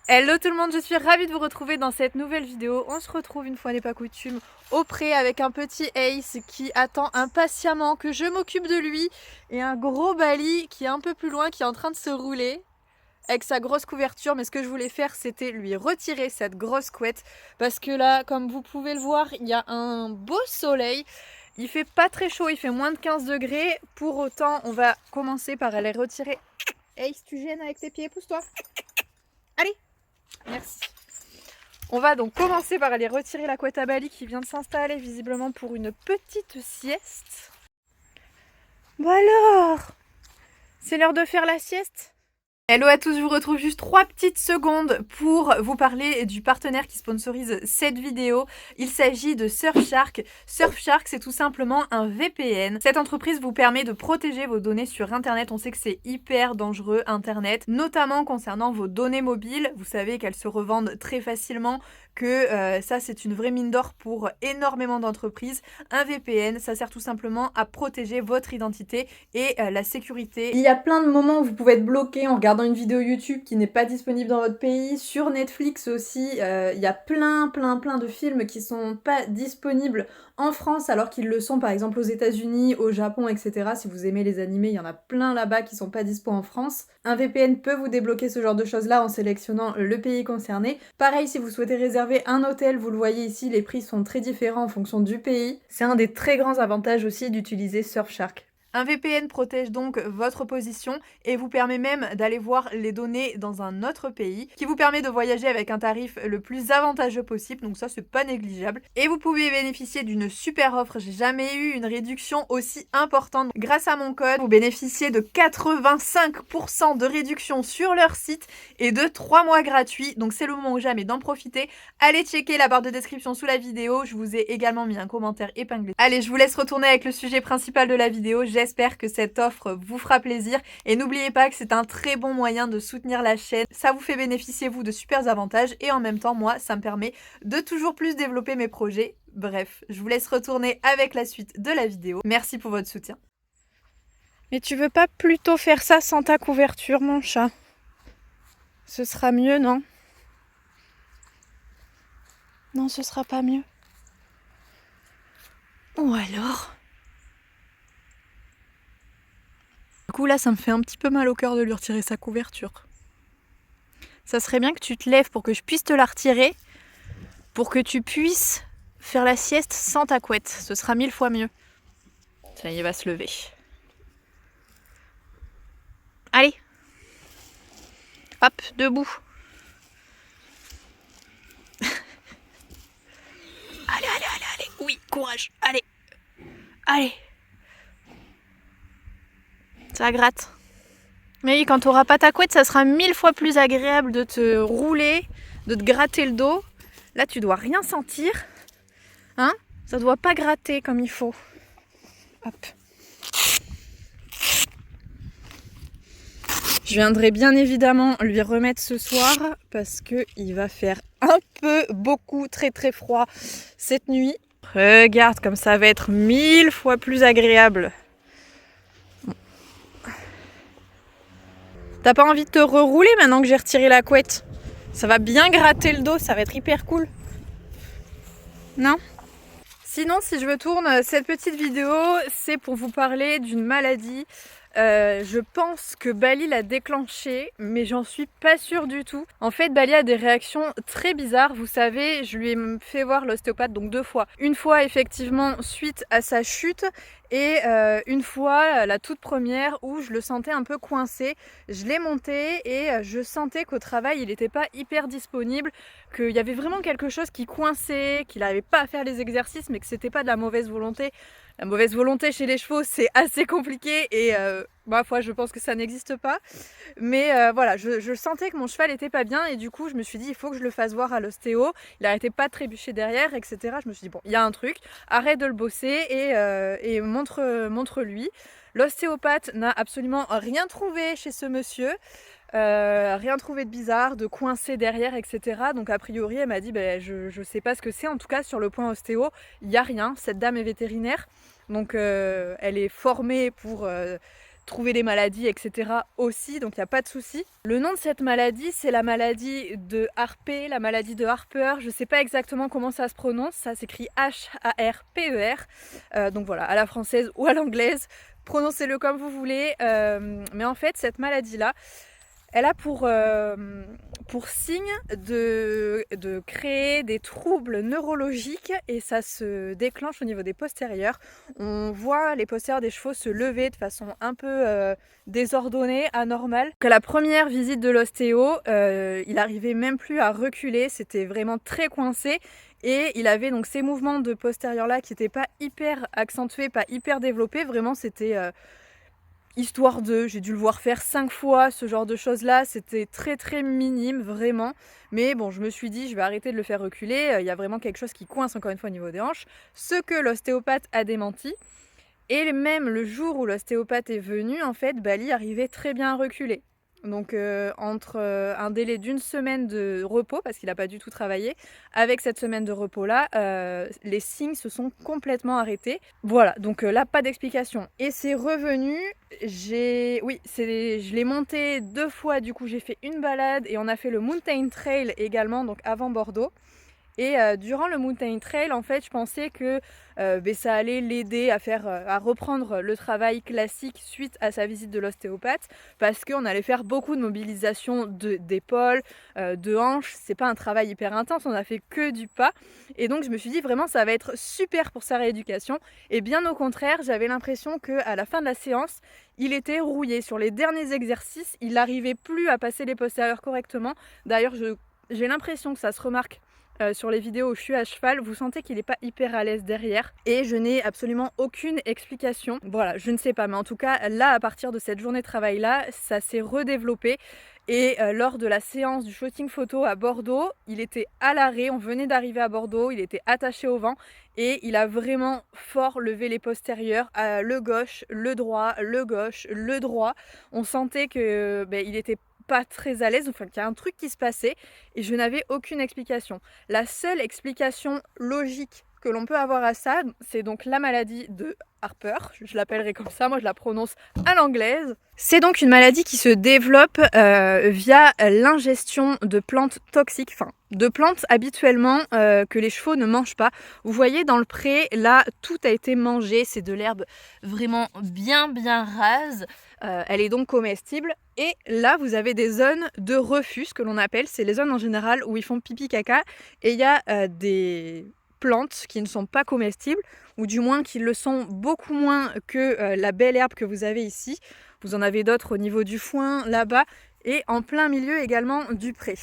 Hello tout le monde, je suis ravie de vous retrouver dans cette nouvelle vidéo. On se retrouve une fois n'est pas coutume au pré avec un petit Ace qui attend impatiemment que je m'occupe de lui et un gros Bali qui est un peu plus loin, qui est en train de se rouler avec sa grosse couverture. Mais ce que je voulais faire, c'était lui retirer cette grosse couette parce que là, comme vous pouvez le voir, il y a un beau soleil. Il fait pas très chaud, il fait moins de 15 degrés. Pour autant, on va commencer par aller retirer. Ace, tu gênes avec tes pieds, pousse-toi. Allez. Merci. On va donc commencer par aller retirer la couette à Bali qui vient de s'installer visiblement pour une petite sieste. Bon alors, c'est l'heure de faire la sieste. Hello à tous, je vous retrouve juste 3 petites secondes pour vous parler du partenaire qui sponsorise cette vidéo. Il s'agit de Surfshark. Surfshark, c'est tout simplement un VPN. Cette entreprise vous permet de protéger vos données sur Internet. On sait que c'est hyper dangereux, Internet, notamment concernant vos données mobiles. Vous savez qu'elles se revendent très facilement, que ça c'est une vraie mine d'or pour énormément d'entreprises. Un VPN, ça sert tout simplement à protéger votre identité et la sécurité. Il y a plein de moments où vous pouvez être bloqué en regardant une vidéo YouTube qui n'est pas disponible dans votre pays. Sur Netflix aussi, il y a plein de films qui sont pas disponibles en France alors qu'ils le sont par exemple aux États-Unis, au Japon, etc. Si vous aimez les animés, il y en a plein là-bas qui sont pas dispo en France. Un VPN peut vous débloquer ce genre de choses-là en sélectionnant le pays concerné. Pareil, si vous souhaitez réserver un hôtel, vous le voyez ici, les prix sont très différents en fonction du pays. C'est un des très grands avantages aussi d'utiliser Surfshark. Un VPN protège donc votre position et vous permet même d'aller voir les données dans un autre pays, qui vous permet de voyager avec un tarif le plus avantageux possible, donc ça c'est pas négligeable. Et vous pouvez bénéficier d'une super offre, j'ai jamais eu une réduction aussi importante. Grâce à mon code, vous bénéficiez de 85% de réduction sur leur site et de 3 mois gratuits, donc c'est le moment ou jamais d'en profiter. Allez checker la barre de description sous la vidéo, je vous ai également mis un commentaire épinglé. Allez, je vous laisse retourner avec le sujet principal de la vidéo. J'espère que cette offre vous fera plaisir et n'oubliez pas que c'est un très bon moyen de soutenir la chaîne. Ça vous fait bénéficier vous de super avantages et en même temps moi ça me permet de toujours plus développer mes projets. Bref, je vous laisse retourner avec la suite de la vidéo. Merci pour votre soutien. Mais tu veux pas plutôt faire ça sans ta couverture, mon chat? Ce sera mieux, non? Non, ce sera pas mieux. Ou alors... Du coup là ça me fait un petit peu mal au cœur de lui retirer sa couverture. Ça serait bien que tu te lèves pour que je puisse te la retirer, pour que tu puisses faire la sieste sans ta couette. Ce sera 1000 fois mieux. Ça y est, il va se lever. Allez. Hop, debout. Allez. Oui, courage. Allez. Ça gratte. Mais oui, quand tu n'auras pas ta couette, ça sera 1000 fois plus agréable de te rouler, de te gratter le dos. Là, tu dois rien sentir. Hein? Ça doit pas gratter comme il faut. Hop. Je viendrai bien évidemment lui remettre ce soir parce qu'il va faire un peu, beaucoup, très froid cette nuit. Regarde comme ça va être 1000 fois plus agréable. T'as pas envie de te rerouler maintenant que j'ai retiré la couette? Ça va bien gratter le dos, ça va être hyper cool. Non? Sinon, si je me tourne cette petite vidéo, c'est pour vous parler d'une maladie. Je pense que Bali l'a déclenchée, mais j'en suis pas sûre du tout. En fait, Bali a des réactions très bizarres. Vous savez, je lui ai fait voir l'ostéopathe donc 2 fois. Une fois effectivement suite à sa chute et une fois la toute première où je le sentais un peu coincé. Je l'ai monté et je sentais qu'au travail il n'était pas hyper disponible, qu'il y avait vraiment quelque chose qui coinçait, qu'il n'arrivait pas à faire les exercices, mais que c'était pas de la mauvaise volonté. La mauvaise volonté chez les chevaux, c'est assez compliqué et ma foi, je pense que ça n'existe pas. Mais voilà, je sentais que mon cheval était pas bien et du coup, je me suis dit, il faut que je le fasse voir à l'ostéo. Il arrêtait pas de trébucher derrière, etc. Je me suis dit, bon, il y a un truc, arrête de le bosser et montre-lui. L'ostéopathe n'a absolument rien trouvé chez ce monsieur. Rien trouvé de bizarre, de coincé derrière, etc. Donc a priori elle m'a dit je sais pas ce que c'est, en tout cas sur le point ostéo il n'y a rien. Cette dame est vétérinaire, donc elle est formée pour trouver des maladies, etc. aussi, donc il n'y a pas de souci. Le nom de cette maladie, c'est la maladie de Harper, la maladie de Harper. Je ne sais pas exactement comment ça se prononce, ça s'écrit H-A-R-P-E-R. Donc voilà, à la française ou à l'anglaise, prononcez-le comme vous voulez. Mais en fait, cette maladie-là, elle a pour signe de créer des troubles neurologiques et ça se déclenche au niveau des postérieurs. On voit les postérieurs des chevaux se lever de façon un peu désordonnée, anormale. À la première visite de l'ostéo, il arrivait même plus à reculer, c'était vraiment très coincé. Et il avait donc ces mouvements de postérieurs là qui n'étaient pas hyper accentués, pas hyper développés. Vraiment, c'était histoire de, j'ai dû le voir faire 5 fois, ce genre de choses-là, c'était très très minime, vraiment. Mais bon, je me suis dit, je vais arrêter de le faire reculer, il y a vraiment quelque chose qui coince encore une fois au niveau des hanches, ce que l'ostéopathe a démenti. Et même le jour où l'ostéopathe est venu, en fait, Bali arrivait très bien à reculer. Donc entre un délai d'une semaine de repos, parce qu'il n'a pas du tout travaillé, avec cette semaine de repos-là, les signes se sont complètement arrêtés. Voilà, donc là, pas d'explication. Et c'est revenu, je l'ai monté 2 fois, du coup j'ai fait une balade et on a fait le Mountain Trail également, donc avant Bordeaux. Et durant le Mountain Trail, en fait, je pensais que ça allait l'aider à reprendre le travail classique suite à sa visite de l'ostéopathe, parce qu'on allait faire beaucoup de mobilisation d'épaules, de hanches. C'est pas un travail hyper intense, on a fait que du pas. Et donc je me suis dit vraiment ça va être super pour sa rééducation. Et bien au contraire, j'avais l'impression qu'à la fin de la séance, il était rouillé. Sur les derniers exercices, il n'arrivait plus à passer les postérieurs correctement. D'ailleurs, j'ai l'impression que ça se remarque sur les vidéos où je suis à cheval, vous sentez qu'il n'est pas hyper à l'aise derrière et je n'ai absolument aucune explication. Voilà, je ne sais pas, mais en tout cas, là, à partir de cette journée de travail-là, ça s'est redéveloppé. Et lors de la séance du shooting photo à Bordeaux, il était à l'arrêt, on venait d'arriver à Bordeaux, il était attaché au vent et il a vraiment fort levé les postérieurs, le gauche, le droit, le gauche, le droit. On sentait que il était pas très à l'aise, enfin qu'il y a un truc qui se passait et je n'avais aucune explication. La seule explication logique que l'on peut avoir à ça, c'est donc la maladie de Harper, je l'appellerai comme ça, moi je la prononce à l'anglaise. C'est donc une maladie qui se développe via l'ingestion de plantes toxiques, enfin de plantes habituellement que les chevaux ne mangent pas. Vous voyez dans le pré, là tout a été mangé, c'est de l'herbe vraiment bien rase, elle est donc comestible. Et là vous avez des zones de refus, ce que l'on appelle, c'est les zones en général où ils font pipi caca et il y a des plantes qui ne sont pas comestibles, ou du moins qui le sont beaucoup moins que la belle herbe que vous avez ici. Vous en avez d'autres au niveau du foin, là-bas, et en plein milieu également du pré.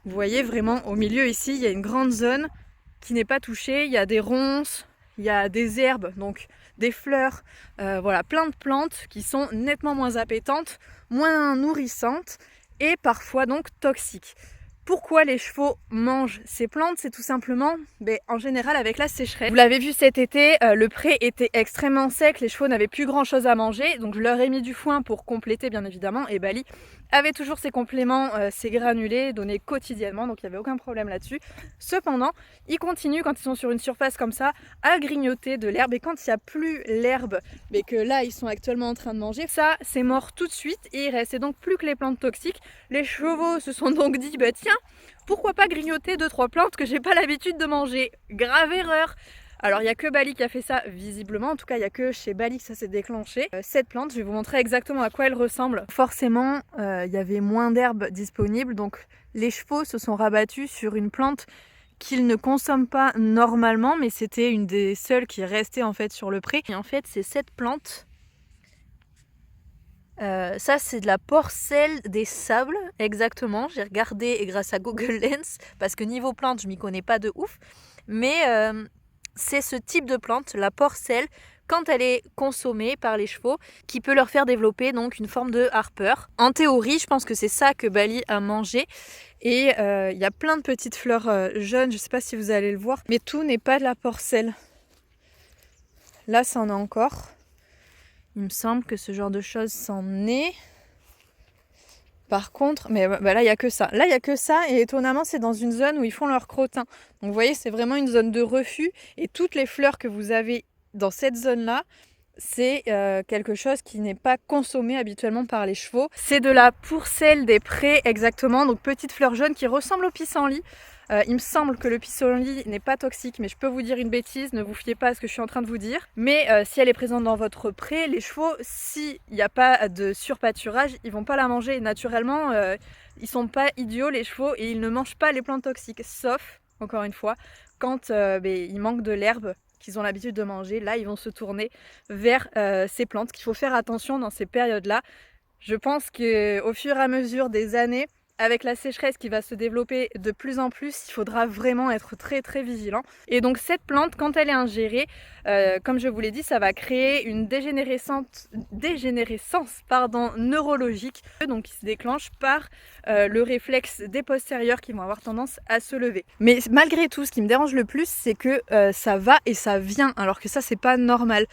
Vous voyez vraiment au milieu ici, il y a une grande zone qui n'est pas touchée, il y a des ronces, il y a des herbes, donc des fleurs, voilà, plein de plantes qui sont nettement moins appétantes, moins nourrissantes et parfois donc toxiques. Pourquoi les chevaux mangent ces plantes? C'est tout simplement, en général avec la sécheresse. Vous l'avez vu cet été, le pré était extrêmement sec, les chevaux n'avaient plus grand chose à manger, donc je leur ai mis du foin pour compléter bien évidemment, et Bali avait toujours ses compléments, ses granulés donnés quotidiennement, donc il n'y avait aucun problème là-dessus. Cependant, ils continuent quand ils sont sur une surface comme ça à grignoter de l'herbe, et quand il n'y a plus l'herbe, mais que là ils sont actuellement en train de manger, ça c'est mort tout de suite et il restait donc plus que les plantes toxiques. Les chevaux se sont donc dit, tiens, pourquoi pas grignoter 2-3 plantes que j'ai pas l'habitude de manger? Grave erreur! Alors il n'y a que Bali qui a fait ça visiblement, en tout cas il n'y a que chez Bali que ça s'est déclenché. Cette plante, je vais vous montrer exactement à quoi elle ressemble. Forcément, il y avait moins d'herbes disponibles, donc les chevaux se sont rabattus sur une plante qu'ils ne consomment pas normalement, mais c'était une des seules qui restait en fait sur le pré. Et en fait c'est cette plante. Ça c'est de la porcelle des sables, exactement, j'ai regardé grâce à Google Lens, parce que niveau plante je m'y connais pas de ouf, mais c'est ce type de plante, la porcelle, quand elle est consommée par les chevaux, qui peut leur faire développer donc une forme de Harper. En théorie, je pense que c'est ça que Bali a mangé, et il y a plein de petites fleurs jaunes, je sais pas si vous allez le voir, mais tout n'est pas de la porcelle. Là ça en a encore. Il me semble que ce genre de choses s'en est. Par contre, mais là il n'y a que ça. Là il n'y a que ça et étonnamment c'est dans une zone où ils font leur crottin. Donc vous voyez c'est vraiment une zone de refus et toutes les fleurs que vous avez dans cette zone-là, c'est quelque chose qui n'est pas consommé habituellement par les chevaux. C'est de la pourcelle des prés exactement, donc petite fleur jaune qui ressemble au pissenlit. Il me semble que le pissenlit n'est pas toxique, mais je peux vous dire une bêtise, ne vous fiez pas à ce que je suis en train de vous dire. Mais si elle est présente dans votre pré, les chevaux, s'il n'y a pas de surpâturage, ils vont pas la manger. Naturellement, ils sont pas idiots les chevaux et ils ne mangent pas les plantes toxiques, sauf, encore une fois, quand il manque de l'herbe qu'ils ont l'habitude de manger, là ils vont se tourner vers ces plantes qu'il faut faire attention dans ces périodes-là. Je pense qu'au fur et à mesure des années, avec la sécheresse qui va se développer de plus en plus, il faudra vraiment être très très vigilant. Et donc cette plante, quand elle est ingérée, comme je vous l'ai dit, ça va créer une dégénérescence neurologique, donc qui se déclenche par le réflexe des postérieurs qui vont avoir tendance à se lever. Mais malgré tout, ce qui me dérange le plus, c'est que ça va et ça vient, alors que ça c'est pas normal.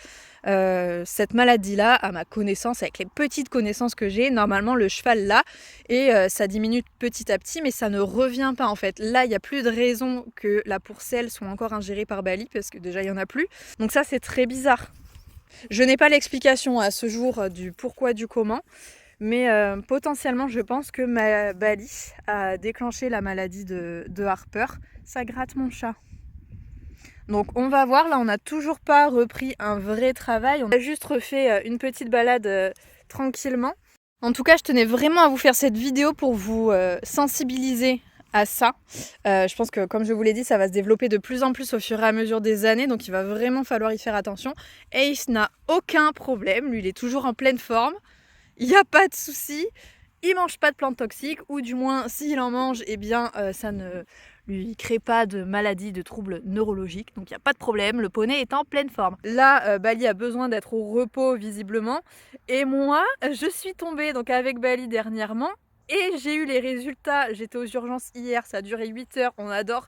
Cette maladie-là, à ma connaissance, avec les petites connaissances que j'ai, normalement le cheval l'a et ça diminue petit à petit, mais ça ne revient pas en fait. Là, il n'y a plus de raison que la pourcelle soit encore ingérée par Bali, parce que déjà il n'y en a plus. Donc ça, c'est très bizarre. Je n'ai pas l'explication à ce jour du pourquoi, du comment, mais potentiellement, je pense que ma Bali a déclenché la maladie de Harper. Ça gratte mon chat. Donc on va voir, là on n'a toujours pas repris un vrai travail, on a juste refait une petite balade tranquillement. En tout cas, je tenais vraiment à vous faire cette vidéo pour vous sensibiliser à ça. Je pense que comme je vous l'ai dit, ça va se développer de plus en plus au fur et à mesure des années, donc il va vraiment falloir y faire attention. Ace n'a aucun problème, lui il est toujours en pleine forme, il n'y a pas de souci. Il mange pas de plantes toxiques, ou du moins s'il en mange, eh bien ça ne lui crée pas de maladie, de troubles neurologiques, donc il n'y a pas de problème, le poney est en pleine forme. Là, Bali a besoin d'être au repos visiblement, et moi, je suis tombée donc avec Bali dernièrement, et j'ai eu les résultats, j'étais aux urgences hier, ça a duré 8 heures, on adore,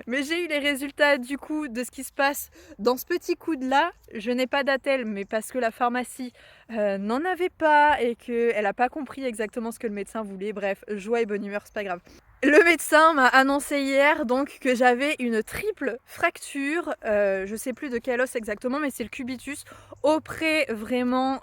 mais j'ai eu les résultats du coup de ce qui se passe dans ce petit coude là. Je n'ai pas d'attelle, mais parce que la pharmacie n'en avait pas et qu'elle n'a pas compris exactement ce que le médecin voulait. Bref, joie et bonne humeur, c'est pas grave. Le médecin m'a annoncé hier donc que j'avais une triple fracture, je sais plus de quel os exactement, mais c'est le cubitus auprès vraiment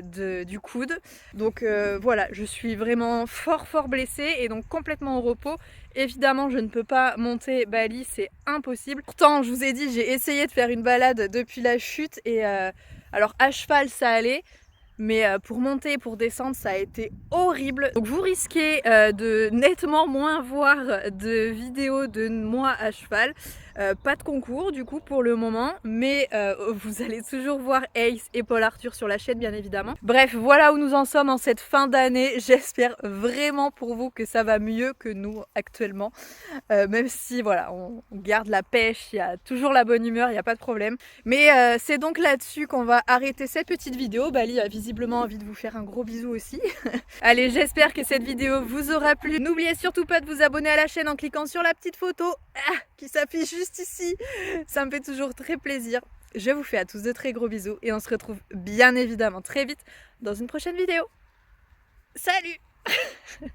du coude. Donc voilà, je suis vraiment fort blessée et donc complètement au repos. Évidemment, je ne peux pas monter Bali, c'est impossible. Pourtant, je vous ai dit, j'ai essayé de faire une balade depuis la chute et alors à cheval ça allait. Mais pour monter et pour descendre, ça a été horrible. Donc vous risquez de nettement moins voir de vidéos de moi à cheval. Pas de concours du coup pour le moment, mais vous allez toujours voir Ace et Paul Arthur sur la chaîne bien évidemment. Bref, voilà où nous en sommes en cette fin d'année. J'espère vraiment pour vous que ça va mieux que nous actuellement. Même si voilà, on garde la pêche, il y a toujours la bonne humeur, il n'y a pas de problème. Mais c'est donc là-dessus qu'on va arrêter cette petite vidéo. Bali a visiblement envie de vous faire un gros bisou aussi. Allez, j'espère que cette vidéo vous aura plu. N'oubliez surtout pas de vous abonner à la chaîne en cliquant sur la petite photo qui s'affiche juste ici. Ça me fait toujours très plaisir. Je vous fais à tous de très gros bisous et on se retrouve bien évidemment très vite dans une prochaine vidéo. Salut!